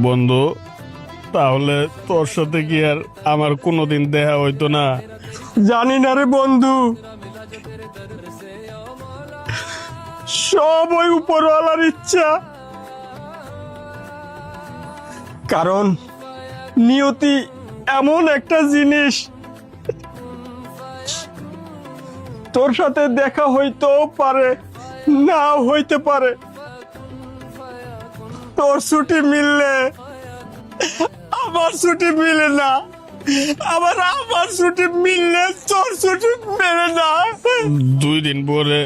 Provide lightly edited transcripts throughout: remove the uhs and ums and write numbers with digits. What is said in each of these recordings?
বন্ধু, তাহলে তোর সাথে কি আর আমার কোনোদিন দেখা হইতো না? জানি না রে বন্ধু, সব ওই উপরওয়ালার ইচ্ছা। কারণ নিয়তি এমন একটা জিনিস, তোর সাথে দেখা হইতেও পারে, নাও হইতে পারে। তোর ছুটি মিললে আমার ছুটি মিলে না, আবার আমার ছুটি মিললে তোর ছুটি মেলে না। 2 দিন পরে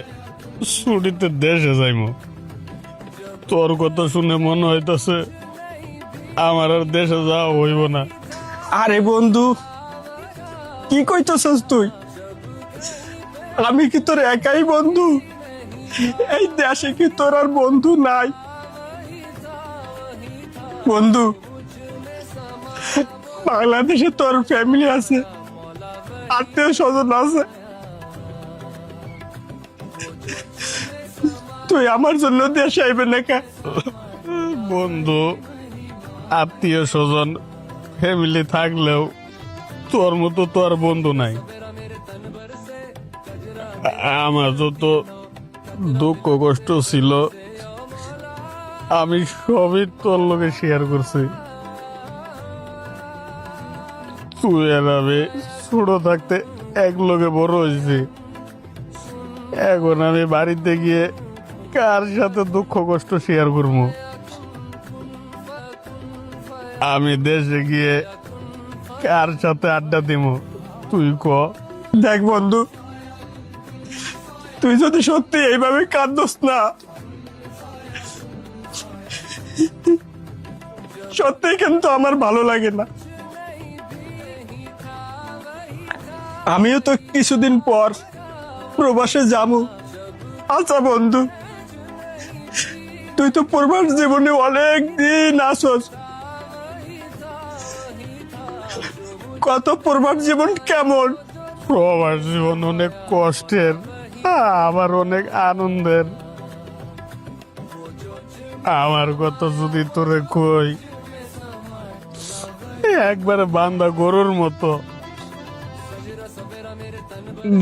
ছুটিতে দেশে যাইমু। তোর কথা শুনে মনে হইতাছে আমার আর দেশে যাওয়া হইব না। আরে বন্ধু, কি কইতেছস তুই? আমি কি তোর একাই বন্ধু? এই দেশে কি তোর আর বন্ধু নাই? বন্ধু, বাংলাদেশে তোর ফ্যামিলি আছে, আত্মীয় স্বজন আছে। তুই আমার জন্য দেশে আইবে না কা? বন্ধু, আত্মীয় স্বজন ফ্যামিলি থাকলেও তোর মতো তো আর বন্ধু নাই। আমার যত দুঃখ কষ্ট ছিল আমি সবই তোর লোকে শেয়ার করছি। তুই আর আমি ছোট থাকতে এক লোকে বড় হয়েছি। এখন আমি বাড়িতে গিয়ে কার সাথে দুঃখ কষ্ট শেয়ার করবো? আমি দেশে গিয়ে কার সাথে আড্ডা দিব? তুই ক। দেখ বন্ধু, তুই যদি সত্যি এইভাবে কাঁদোস না, সত্যি কিন্তু আমার ভালো লাগে না। আমিও তো কিছুদিন পর প্রবাসে যাবো। আচ্ছা বন্ধু, তুই তো প্রবাস জীবনে অনেক দিন আসস, কত প্রবাস জীবন কেমন? প্রবাস জীবন অনেক কষ্টের, আবার অনেক আনন্দের। আমার কথা যদি তোরে কই, একবারে বান্দা গরুর মতো।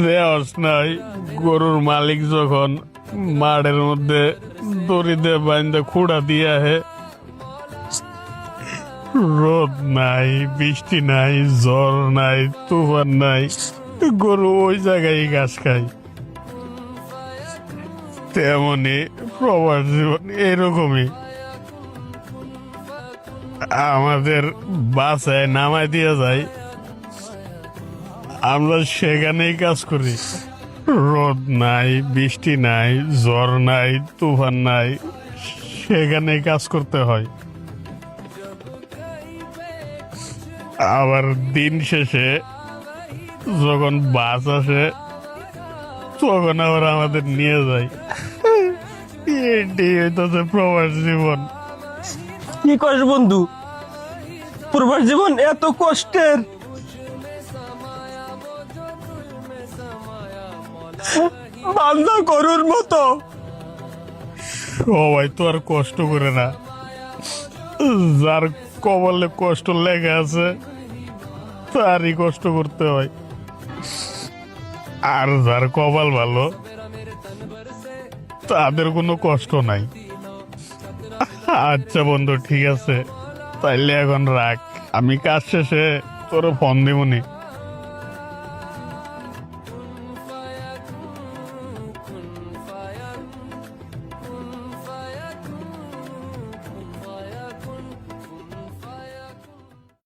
দেওয়াস নাই, গরুর মালিক যখন মাঠের মধ্যে দড়ি দিয়ে বান্ধে খুঁড়া দিয়া হে, রোদ নাই, বৃষ্টি নাই, ঝড় নাই, তুফান নাই, গরু ওই জায়গায় ঘাস খায়। তেমনি প্রবাস জীবন এরকমই। আমাদের বাসায় নামাই দিয়ে যায়, আমরা সেখানেই কাজ করি। রোদ নাই, বৃষ্টি নাই, ঝড় নাই, তুফান নাই, সেখানেই কাজ করতে হয়। আবার দিন শেষে যখন বাস আসে তখন আবার আমাদের নিয়ে যায়। এটি হইতেছে প্রবাস জীবন। কি কস বন্ধু, প্রবাস জীবন এত কষ্টের? বান্দা গরুর মতো। সবাই তো আর কষ্ট করে না, যার কপালে কষ্ট লেগে আছে তারই কষ্ট করতে হয়। আর যার কপাল ভালো তাদের কোনো কষ্ট নাই। আচ্ছা বন্ধু, ঠিক আছে, তাইলে এখন রাখ, আমি কাজ শেষে তোর ফোন দিবনি।